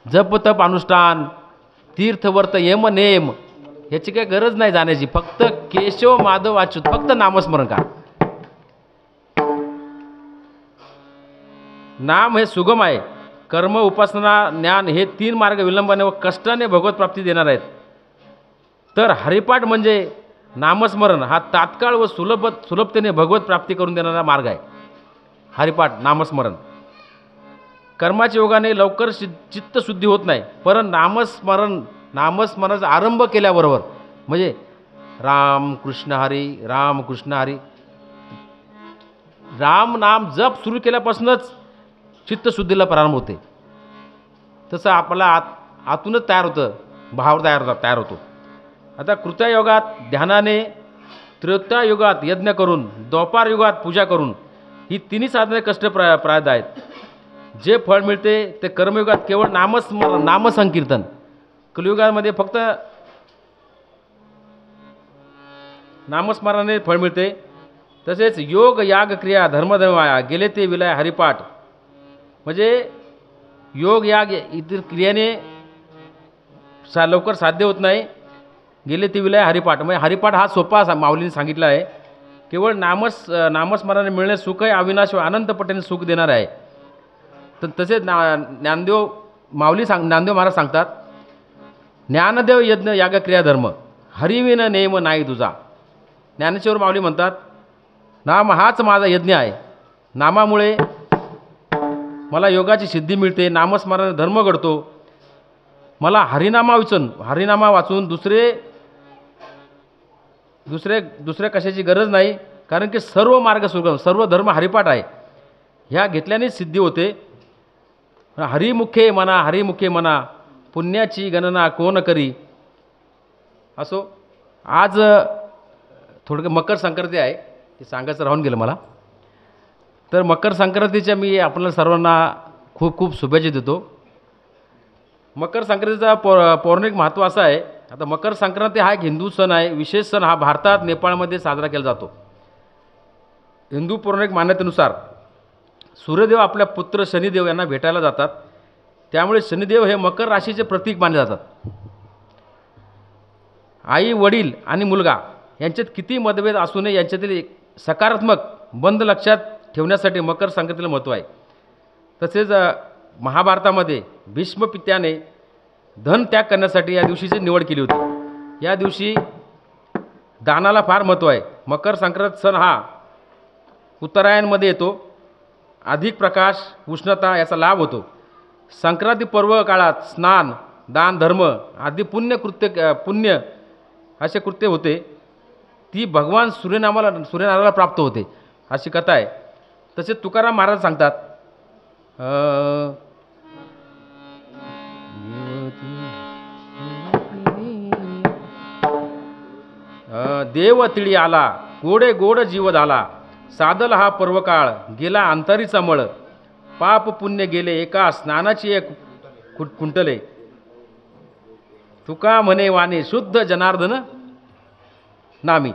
जप तप अनुष्ठान, तीर्थवर्त यम नेम याची काही गरज नाही जाण्याची. फक्त केशव माधव अच्युत, फक्त नामस्मरण करा. नाम हे सुगम आहे. कर्म उपासना ज्ञान हे तीन मार्ग विलंबाने व कष्टाने भगवत प्राप्ती देणार आहेत. तर हरिपाठ म्हणजे नामस्मरण हा तात्काळ व सुलभतेने भगवत प्राप्ती करून देणारा मार्ग आहे. हरिपाठ नामस्मरण कर्माच्या योगाने लवकर चित्तशुद्धी होत नाही, पण नामस्मरणाचा आरंभ केल्याबरोबर, म्हणजे राम कृष्ण हरी, राम कृष्ण हरी, राम नाम जप सुरू केल्यापासूनच चित्तशुद्धीला प्रारंभ होते. तसं आपला आतूनच तयार होतं, भाव तयार होतो. आता कृत्यायोगात ध्यानाने, त्रेतायुगात यज्ञ करून, द्वापार युगात पूजा करून, ही तिन्ही साधने कष्टप्रद आहेत. जे फळ मिळते ते कर्मयुगात केवळ नामसंकीर्तन, कलियुगामध्ये फक्त नामस्मरणाने फळ मिळते. तसेच योग याग क्रिया धर्मधर्माया गेले ते विलय हरिपाठ, म्हणजे योग याग इतर क्रियाने लवकर साध्य होत नाही. गेले ते विलय हरिपाठ. म्हणजे हरिपाठ हा सोपा माऊलीने सांगितला आहे. केवळ नामस्मरणाने मिळणे सुख आहे, अविनाश अनंत पटीने सुख देणार आहे. तर तसेच ज्ञानदेव ज्ञानदेव महाराज सांगतात, ज्ञानदेव यज्ञ याग क्रिया धर्म हरिविन नेम नाही तुझा. ज्ञानेश्वर माऊली म्हणतात, नाम हाच माझा यज्ञ आहे. नामामुळे मला योगाची सिद्धी मिळते, नामस्मरणाने धर्म घडतो. मला हरिनामा वाचून दुसरे कशाची गरज नाही, कारण की सर्व मार्ग सुगम, सर्व धर्म हरिपाठ आहे. ह्या घेतल्यानेच सिद्धी होते. हरिमुखे म्हणा पुण्याची गणना कोण करी. असो, आज थोडं मकर संक्रांती आहे, ते सांगायचं राहून गेलं मला. तर मकर संक्रांतीच्या मी आपल्याला सर्वांना खूप खूप शुभेच्छा देतो. मकर संक्रांतीचा पौराणिक महत्त्व असं आहे. आता मकर संक्रांती हा एक हिंदू सण आहे. विशेष सण हा भारतात नेपाळमध्ये साजरा केला जातो. हिंदू पौराणिक मान्यतेनुसार सूर्यदेव आपल्या पुत्र शनिदेव यांना भेटायला जातात. त्यामुळे शनिदेव हे मकर राशीचे प्रतीक मानले जातात. आई, वडील आणि मुलगा यांच्यात किती मतभेद असू नये, यांच्यातील एक सकारात्मक बंध लक्षात ठेवण्यासाठी मकर संक्रांतीला महत्त्व आहे. तसेच महाभारतामध्ये भीष्म पित्याने धन त्याग करण्यासाठी या दिवशीची निवड केली होती. या दिवशी दानाला फार महत्त्व आहे. मकर संक्रांत सण हा उत्तरायणमध्ये येतो. अधिक प्रकाश, उष्णता याचा लाभ होतो. संक्रांती पर्व काळात स्नान, दान, धर्म आदी पुण्य असे कृत्य होते. ती भगवान सूर्यनारायणाला प्राप्त होते, अशी कथा आहे. तसेच तुकाराम महाराज सांगतात, देव तिळी आला, गोडे गोड जीव झाला, सादल हा पर्वकाळ, गेला अंतरीचा मळ, पाप पुण्य गेले एका स्नानाची एक कुंटले, तुका म्हणे वाणे शुद्ध जनार्दन नामी.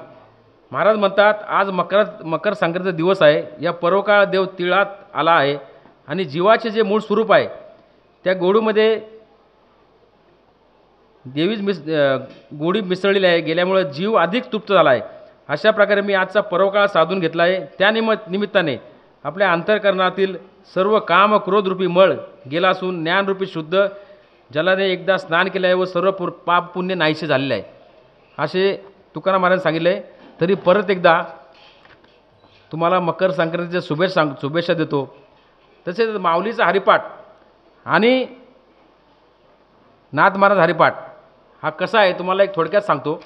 महाराज म्हणतात, आज मकर संक्रांतीचा दिवस आहे. या पर्वकाळ देव तिळात आला आहे आणि जीवाचे जे मूळ स्वरूप आहे त्या गोडूमध्ये गोडी मिसळलेली आहे. गेल्यामुळे जीव अधिक तृप्त झाला आहे. अशा प्रकारे मी आजचा पर्वकाळ साधून घेतला आहे. त्या निमित्ताने आपल्या अंतःकरणातील सर्व काम क्रोधरूपी मळ गेला असून ज्ञानरूपी शुद्ध जलाने एकदा स्नान केले आहे व सर्व पाप पुण्य नाहीसे झालेले आहे, असे तुकाराम महाराज सांगितले. तरी परत एकदा तुम्हाला मकर संक्रांतीच्या शुभेच्छा देतो. तसेच माऊलीचा हरिपाठ आणि नाथ महाराज हरिपाठ हा कसा आहे तुम्हाला एक थोडक्यात सांगतो.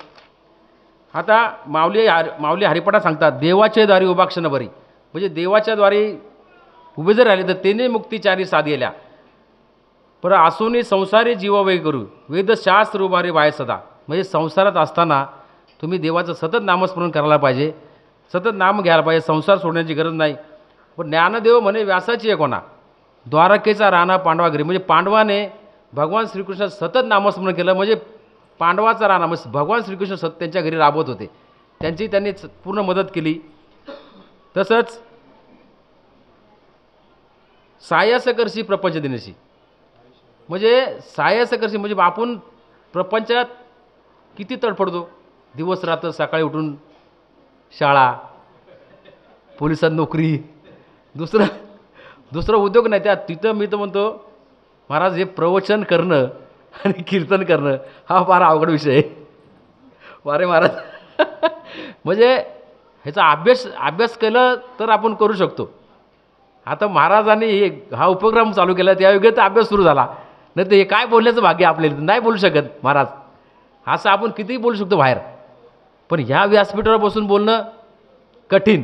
आता माऊली हरिपाठात सांगतात, देवाचे द्वारी उभा क्षण बरी. म्हणजे देवाच्या द्वारी उभे जर राहिले तर तेने मुक्तीचारी साधेल्या, पर आसुनी संसारी जीव वे करू, वेदशास्त्र उभारे बाय सदा. म्हणजे संसारात असताना तुम्ही देवाचं सतत नामस्मरण करायला पाहिजे, सतत नाम घ्यायला पाहिजे. संसार सोडण्याची गरज नाही. पण ज्ञानदेव म्हणे व्यासाची आहे कोणा, द्वारकेचा राणा पांडवागिरी. म्हणजे पांडवाने भगवान श्रीकृष्ण सतत नामस्मरण केलं, म्हणजे पांडवाचा राणा म्हणजे भगवान श्रीकृष्ण सतत त्यांच्या घरी राबत होते. त्यांनी पूर्ण मदत केली. तसंच सायसकर्षी प्रपंच दिनशी, म्हणजे सायसकर्षी म्हणजे आपण प्रपंचात किती तडफडतो, दिवस रात्र, सकाळी उठून शाळा, पोलिसात नोकरी, दुसरं उद्योग नाही. तिथं मी तर म्हणतो महाराज, हे प्रवचन करणं आणि कीर्तन करणं हा फार अवघड विषय आहे. वारे महाराज म्हणजे ह्याचा अभ्यास केलं तर आपण करू शकतो. आता महाराजांनी हा उपक्रम चालू केला त्यावेळी तर अभ्यास सुरू झाला, नाही तर हे काय बोलण्याचं भाग्य आपल्याला नाही बोलू शकत महाराज. असं आपण कितीही बोलू शकतो बाहेर, पण ह्या व्यासपीठावर बसून बोलणं कठीण.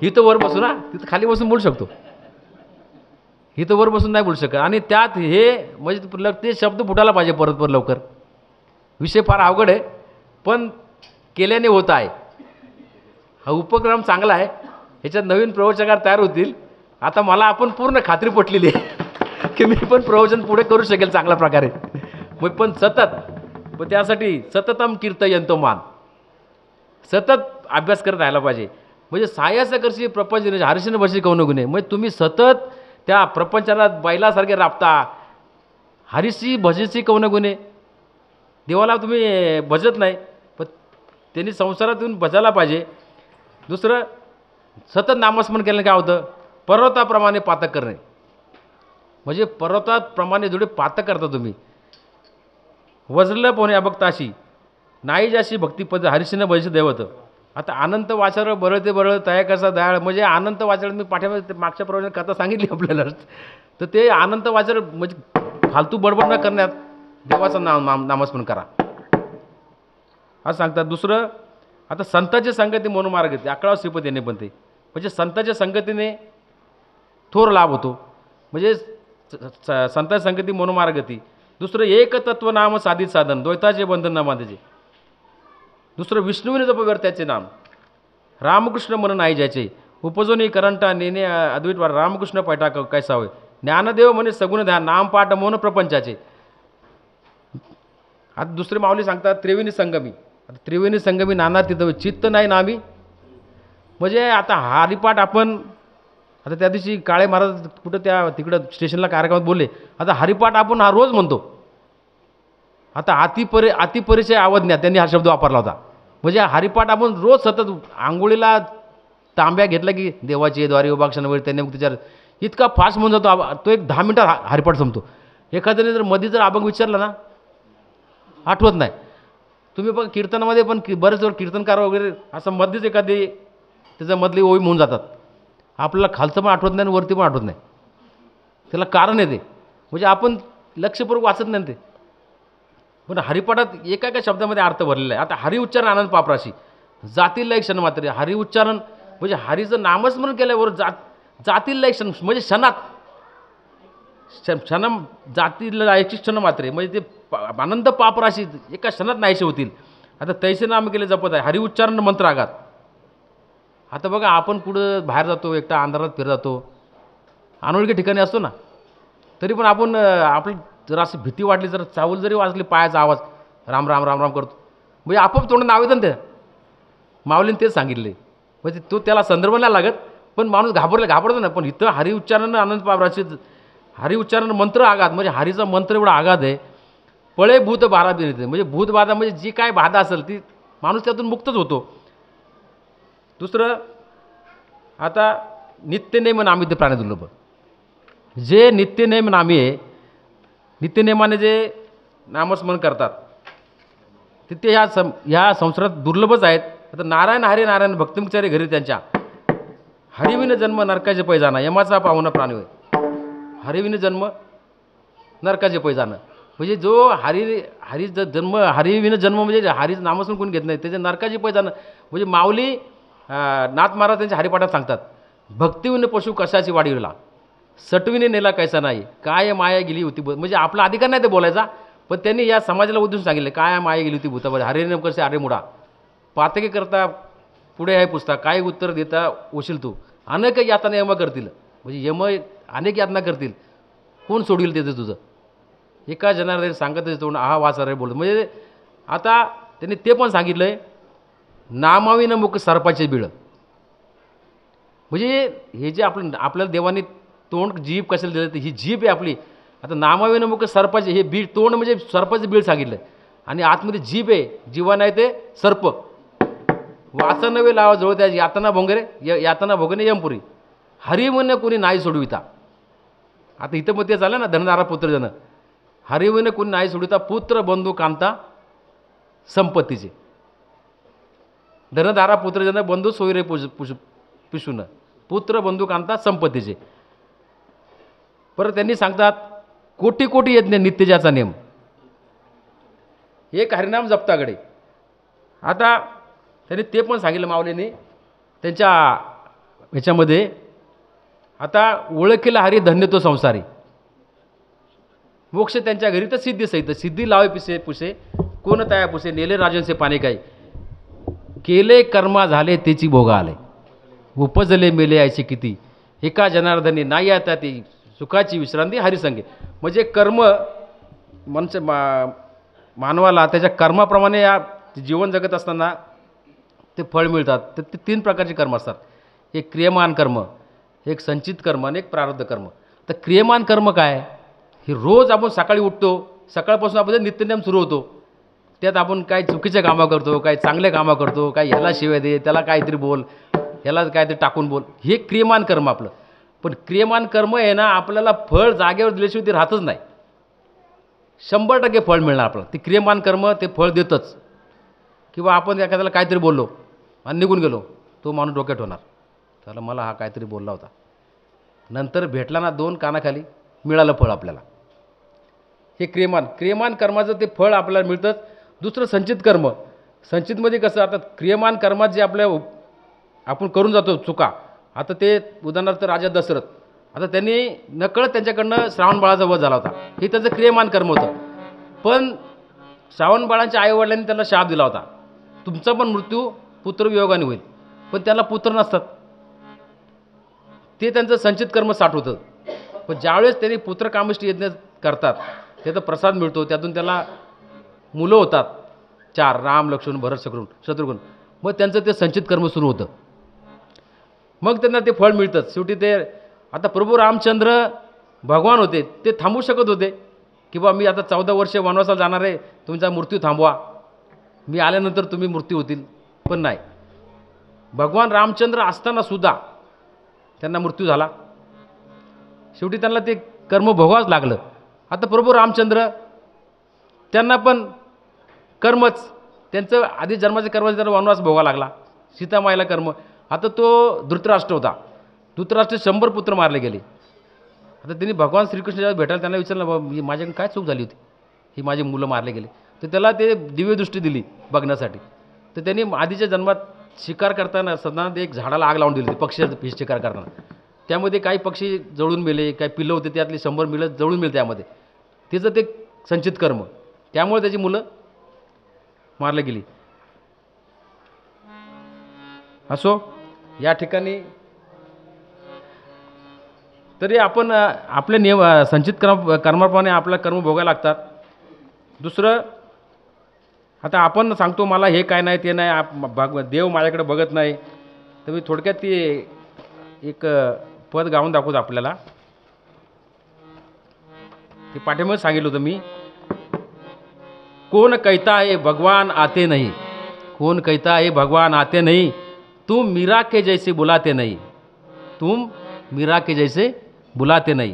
इथं वर बसून ना, तिथं खाली बसून बोलू शकतो, इथं वर बसून नाही बोलू शकत. आणि त्यात हे म्हणजे ते शब्द फुटायला पाहिजे परत लवकर. विषय फार अवघड आहे, पण केल्याने होत आहे. हा उपक्रम चांगला आहे, ह्याच्यात नवीन प्रवचनकार तयार होतील. आता मला आपण पूर्ण खात्री पटलेली आहे की मी पण प्रवचन पुढे करू शकेल चांगल्या प्रकारे. मग पण त्यासाठी सततम कीर्तयंतो मान, सतत अभ्यास करत राहायला पाहिजे. म्हणजे सायासकर्षी प्रपंच हर्षण भशी कौन गुणे. म्हणजे तुम्ही सतत त्या प्रपंचाला बैलासारखे राबता, हरिशी भजीशी कौन गुणे. देवाला तुम्ही भजत नाही, पण त्यांनी संसारातून भजायला पाहिजे. दुसरं, सतत नामस्मरण केल्याने काय होतं, पर्वताप्रमाणे पातक करणे. म्हणजे पर्वताप्रमाणे जेवढे पातक करता तुम्ही, वजलं पोहणे अभक्ताशी नाही जाशी भक्तिपद हरिशिन भजसे दैवत. आता अनंत वाचाळ बरळते बरळ तया कसा दयाळ, म्हणजे अनंत वाचाळ मी पाठ्यामध्ये मागच्या प्रवचनात कथा सांगितली आपल्याला. तर ते अनंत वाचाळ म्हणजे फालतू बडबड न करण्यात देवाचं नामस्मरण करा असं सांगतात. दुसरं, आता संतांच्या संगती मनोमार्ग येते 11 श्रीपद यांनी पण ते, म्हणजे संतांच्या संगतीने थोर लाभ होतो. म्हणजे संतांच्या संगती मनोमार्ग येते. दुसरं, एक तत्व नाम साधित साधन द्वैताचे बंधन न बांधायचे. दुसरं, विष्णूने जपवर त्याचे नाम रामकृष्ण मन नाही ज्याचे उपजोनी करंटा नेने अद्वैत रामकृष्ण पैठा कैसा होय ज्ञानदेव म्हणे सगुण ध्यान नाम पाठ मौन प्रपंचाचे. आता दुसरे माऊली सांगतात त्रिवेणी संगमी. आता त्रिवेणी संगमी नाना तिथं चित्त नाही नामी. म्हणजे आता हरिपाठ आपण, आता त्या दिवशी काळे महाराज कुठं त्या तिकडं स्टेशनला कार्यक्रमात बोलले, आता हरिपाठ आपण हा रोज म्हणतो. आता अतिपरिचय अवज्ञा त्यांनी हा शब्द वापरला होता. म्हणजे हरिपाठ आपण रोज सतत आंघोळीला तांब्या घेतला की देवाची द्वारी उभाक्षणावर त्यांनी मुक्तीचार इतका फास्ट म्हणून जातो, तो एक 10 मिनिटात हरिपाठ संपतो. एखाद्याने जर मध्ये जर अभंग विचारला ना आठवत नाही. तुम्ही बघा कीर्तनामध्ये पण बरेच वेळ कीर्तनकार वगैरे असं मध्येच एखादी त्याच्या मधली ओळी म्हणून जातात. आपल्याला खालचं पण आठवत नाही आणि वरती पण आठवत नाही. त्याला कारण आहे ते, म्हणजे आपण लक्षपूर्वक वाचत नाही ते. पण हरिपाठात एका एका शब्दामध्ये अर्थ भरलेला आहे. आता हरि उच्चारण आनंद पापराशी जातील एक क्षण मात्र. हरि उच्चारण म्हणजे हरीचं नामस्मरण केल्यावर जातील एक क्षण, म्हणजे क्षणात क्षण जातील एक क्षण मात्र, म्हणजे ते आनंद पापराशी एका क्षणात नाहीसे होतील. आता तैसे नाम केले जपत आहे हरि उच्चारण मंत्र आघात. आता बघा आपण कुठं बाहेर जातो, एकटा अंधारात फिरत जातो, अनोळखी ठिकाणी असतो ना, तरी पण आपण आपलं जर अशी भीती वाटली, जर चावल जरी वाजली पायाचा आवाज राम राम राम राम करतो, म्हणजे आपोआप तोंड नाव येतं ना. ते माऊलीने तेच सांगितले. म्हणजे तो त्याला संदर्भ नाही लागत, पण माणूस घाबरतो ना. पण इथं हरि उच्चारण आनंद पापराशी हरि उच्चारण मंत्र आघात, म्हणजे हरीचा मंत्र एवढा आघात आहे. पळे भूत बाधा बिनते, म्हणजे भूत बाधा म्हणजे जी काय बाधा असेल ती माणूस त्यातून मुक्तच होतो. दुसरं, आता नित्यनेम नामी ते प्राणी दुर्लभ. जे नित्यनेम नामी आहे, नित्यनेमाने जे नामस्मरण करतात ते ह्या संसारात दुर्लभच आहेत. आता नारायण हरी नारायण भक्तिमुचारी घरी त्यांच्या हरिविन जन्म नरकाचे पै जाणं यमाचा पाहुणा प्राणी होय. हरिविन जन्म नरकाचे पै जाणं, म्हणजे जो हरी जन्म हरिविन जन्म म्हणजे हरीचं नामस्मरण कोणी घेत नाही त्याचे नरकाची पै जाणं. म्हणजे माऊली नाथ महाराज त्यांच्या हरिपाठात सांगतात भक्तिविन पशु कशाची वाढीला सटविने नेला कैसा नाही काय माया गेली होती. म्हणजे आपला अधिकार नाही ते बोलायचा, पण त्यांनी या समाजाला उद्देशून सांगितले काय माया गेली होती भूतामध्ये हरे नेम कसे अरे मुडा पातके करता पुढे आहे पुस्तक काय उत्तर देता ओशील तू अनेक यातना यम करतील. म्हणजे यम अनेक यातना करतील, कोण सोडविल देते तुझं. एका जनार्दन सांगत तोंड आहा वाचा रे बोलत. म्हणजे आता त्यांनी ते पण सांगितलं आहे नामाविनं मुख सर्पाचे बिळ. म्हणजे हे जे आपल्याला देवाने तोंड जीभ कशाला दिलं, तर ही जीभ आहे आपली. आता नामाविनं मुख सर्पाचे, हे बीळ तोंड म्हणजे सर्पाचे बीळ सांगितलं, आणि आतमध्ये जीभ आहे, जीवा नाही ते सर्प. वाचा नवे लावा जवळ त्या यातना भोंगरे यातना भोगणे यमपुरी हरी म्हणणं कोणी नाही सोडविता. आता इथं मग ते झालं ना धनदारा पुत्रजन हरी म्हणणं कोणी नाही सोडविता पुत्र बंधू कांता संपत्तीचे. धनधारा पुत्रजन बंधू सोयरे पिशून पुत्र बंधू कांता संपत्तीचे. परत त्यांनी सांगतात कोटी कोटी यज्ञ नित्यजाचा नेम एक हरिनाम जपताकडे. आता त्यांनी ते पण सांगितलं माऊलीने त्यांच्या ह्याच्यामध्ये. आता ओळखीला हरी धन्य तो संसारी मोक्ष त्यांच्या घरी तर सिद्धी सहित सिद्धी लावे पिसे पुसे कोण तया पुसे नेले राजनसे पाणी काही केले कर्मा झाले त्याची भोगा आले उपजले मेले यायचे किती एका जनार्दनी नाही आता ती सुखाची विश्रांती हरिसंगे. म्हणजे कर्म मानवाला त्याच्या कर्माप्रमाणे या जीवन जगत असताना ते फळ मिळतात. तर ते 3 प्रकारचे कर्म असतात. एक क्रियमान कर्म, एक संचित कर्म आणि एक प्रारब्ध कर्म. तर क्रियमान कर्म काय, हे रोज आपण सकाळी उठतो, सकाळपासून आपण नित्यनेम सुरू होतो. त्यात आपण काही चुकीचे कामं करतो, काही चांगले कामं करतो, काही ह्याला शिव्या दे, त्याला काहीतरी बोल, ह्याला काहीतरी टाकून बोल, हे क्रियमान कर्म आपलं. पण क्रियमान कर्म आहे ना, आपल्याला फळ जागेवर दिल्याशिवाय ते राहतच नाही. 100% फळ मिळणार आपलं. ते क्रियमान कर्म ते फळ देतच. किंवा आपण एखाद्याला काहीतरी बोललो आणि निघून गेलो, तो माणूस डोक्यात होणार, त्याला मला हा काहीतरी बोलला होता. नंतर भेटला ना 2 कानाखाली, मिळालं फळ आपल्याला. हे क्रियमान कर्माचं ते फळ आपल्याला मिळतंच. दुसरं संचित कर्म. संचितमध्ये कसं, आता क्रियमान कर्मात जे आपण करून जातो चुका, आता ते उदाहरणार्थ राजा दशरथ, आता त्यांनी नकळत त्यांच्याकडनं श्रावण बाळाचा वध झाला होता, हे त्याचं क्रियमान कर्म होतं. पण श्रावण बाळांच्या आईवडिलांनी त्यांना शाप दिला होता, तुमचा पण मृत्यू पुत्रवियोगाने होईल. पण त्याला पुत्र नसतात, ते त्यांचं संचित कर्म साठवतं. पण ज्यावेळेस त्यांनी पुत्रकामेष्टी यज्ञ करतात, त्याचा प्रसाद मिळतो, त्यातून त्याला मुलं होतात 4, राम लक्ष्मण भरत शत्रुघ्न. मग त्यांचं ते संचित कर्म सुरू होतं, मग त्यांना ते फळ मिळतं शेवटी. ते आता प्रभू रामचंद्र भगवान होते, ते थांबू शकत होते की बा मी आता 14 वर्ष वनवासाला जाणार आहे, तुमचा मृत्यू थांबवा, मी आल्यानंतर तुम्ही मृत्यू होतील. पण नाही, भगवान रामचंद्र असताना सुद्धा त्यांना मृत्यू झाला. शेवटी त्यांना ते कर्म भोगावंच लागलं. आता प्रभू रामचंद्र त्यांना पण कर्मच, त्यांचं आधी जन्माचे कर्म त्यांना वनवास भोगावा लागला. सीतामाईला कर्म. आता तो धृतराष्ट्र होता, धृतराष्ट्र 100 पुत्र मारले गेले. आता त्यांनी भगवान श्रीकृष्ण जेव्हा भेटायला त्यांना विचारलं, बाबा माझ्याकडून काय चूक झाली होती, ही माझी मुलं मारले गेले. तर त्याला ते दिव्यदृष्टी दिली बघण्यासाठी. तर त्यांनी आधीच्या जन्मात शिकार करताना सध्या एक झाडाला आग लावून दिली होती, पक्षी शिकार करताना. त्यामध्ये काही पक्षी जळून मेले, काही पिल्लं होते, त्यातली 100 मिलं जळून मेले. त्यामध्ये तिचं ते संचित कर्म, त्यामुळे त्याची मुलं मारली गेली. असो, या ठिकाणी तरी आपण आपले नियम संचित कर्माप्रमाणे आपलं कर्म भोगायला लागतात. दुसरं, आता आपण सांगतो मला हे काय नाही ते नाही, देव माझ्याकडे बघत नाही. तर मी थोडक्यात ती एक पद गाऊन दाखवतो आपल्याला. ते पाठीमध्ये सांगितलं होतं मी. कौन कहता है भगवान आते नहीं, कौन कहता है भगवान आते नहीं, तुम मीरा के जैसे बुलाते नहीं, तुम मीरा के जैसे बुलाते नहीं.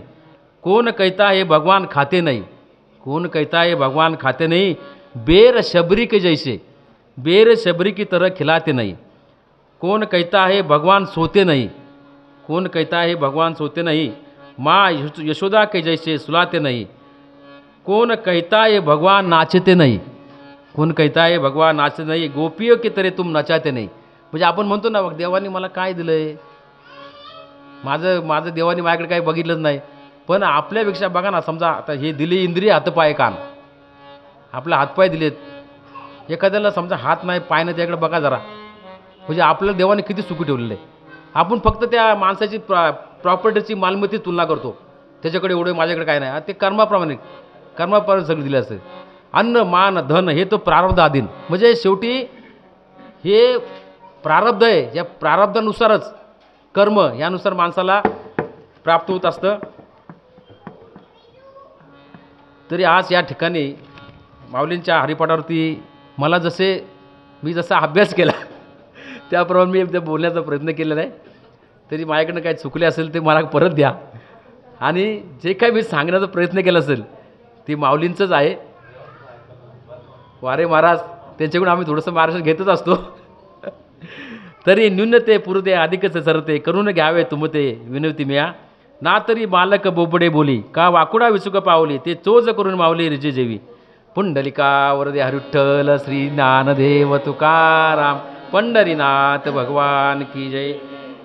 कौन कहता है भगवान खाते नहीं, कौन कहता है भगवान खाते नहीं, बेर शबरी के जैसे, बेर शबरी की तरह खिलाते नहीं. कौन कहता है भगवान सोते नहीं, कौन कहता है भगवान सोते नहीं, माँ यशोदा के जैसे सुलाते नहीं. कौन कहता है भगवान नाचते नहीं, कौन कहता है भगवान नाचते नहीं, गोपियों की तरह तुम नचाते नहीं. म्हणजे आपण म्हणतो ना, देवानी मला काय दिलंय, माझं देवानी माझ्याकडे काही बघितलंच नाही. पण आपल्यापेक्षा बघा ना, समजा आता हे दिली इंद्रिय, हातपाय कान, आपले हातपाय दिलेत, एखाद्याला समजा हात नाही पाय नाही, त्याकडे बघा जरा, म्हणजे आपल्याला देवाने किती सुखी ठेवलेलं आहे. आपण फक्त त्या माणसाची प्रॉपर्टीची मालमत्ती तुलना करतो, त्याच्याकडे एवढं माझ्याकडे काय नाही. ते कर्माप्रमाणे सगळं दिलं असतं. अन्न मान धन हे तो प्रारब्ध अधीन, म्हणजे शेवटी हे प्रारब्ध आहे, या प्रारब्धानुसारच कर्म यानुसार माणसाला प्राप्त होत असतं. तरी आज या ठिकाणी माऊलींच्या हरिपाठावरती मी जसा अभ्यास केला त्याप्रमाणे मी बोलण्याचा प्रयत्न केलेला आहे. तरी माझ्याकडनं काय चुकले असेल ते मला परत द्या. आणि जे काही मी सांगण्याचा प्रयत्न केला असेल ते माऊलींचंच आहे. वारे महाराज त्यांच्याकडून आम्ही थोडंसं मार्गदर्शन घेतच असतो. तरी न्यूनते पुरते अधिकच सरते, करून घ्यावे तुमते विनवती मिया. ना तरी बालक बोबडे बोली, का वाकुडा विचुक पावली, ते चोज करून मावली रिजे जेवी. पुंडलिका वरदे हरिठ्ठल श्री ज्ञानदेव तुकाराम, पंढरीनाथ भगवान की जय.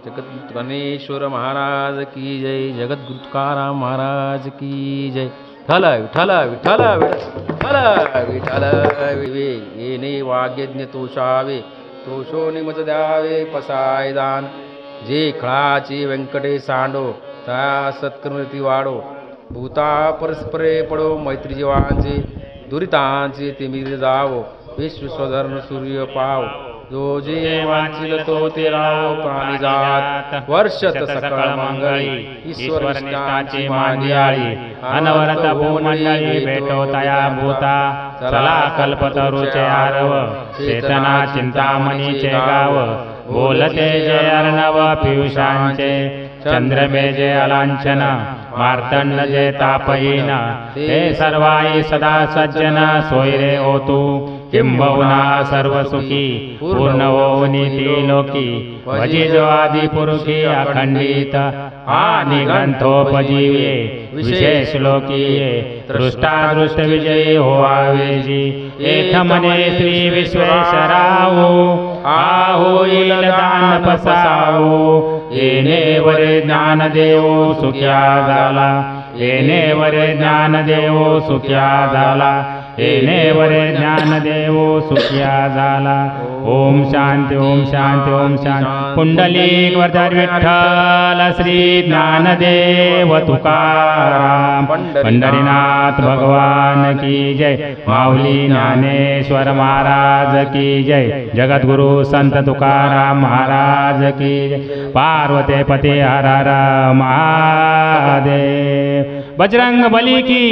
जगत गणेश्वर महाराज की जय. जगद्गुरु तुकाराम महाराज की जय. विठ्ठल विठ्ठल विठ्ठल विठ्ठल येणे वाग्यज्ञ तोषावे, तोषोनी मज द्यावे पसाय दान. जे खळाची व्यंकटे सांडो, त्या सत्कृती वाढो. भूता परस्परे पडो, मैत्री जीवांचे दुरितांचे ते मीर जावो. विश्वस्वधर्म सूर्य पाव, जो जे वांछिल तो ते राहो प्राणी जात वर्षत सकळ मंगळी ईश्वर निष्ठाची मांदियाळी अनवरत भूमंडळी भेटो तया भूता चला कल्पतरूचे आरव चेतना चिंतामणीचे गाव बोलते जे अर्णव पियुषांचे चंद्रमे जे अलांछन मार्तंड जे तापहीन ते सर्वाई सदा सज्जन सोयरे होतू किंबहुना सर्व सुखी पूर्ण होऊनी ती लोकी भजी जो आदि पुरुषी अखंडित आणि ग्रंथोपजीवे विशेष लोकीये दृष्टादृष्ट विजयी होवावेजी एक मने श्री विश्वेश्वरावो आ होईल दान पसावो येणे वरे ज्ञान देवो सुख्या झाला येणे वरे ज्ञान देवो सुख्या झाला येणे वरे ज्ञान देवो सुख्या झाला ओम शांती ओम शांती ओम शांती पुंडलिक वरदार विठ्ठल श्री ज्ञानदेव तुकाराम पंढरीनाथ भगवान की जय माऊली ज्ञानेश्वर महाराज की जय जगद्गुरु संत तुकाराम महाराज की जय पार्वती पते हर हर महादेव बजरंग बली की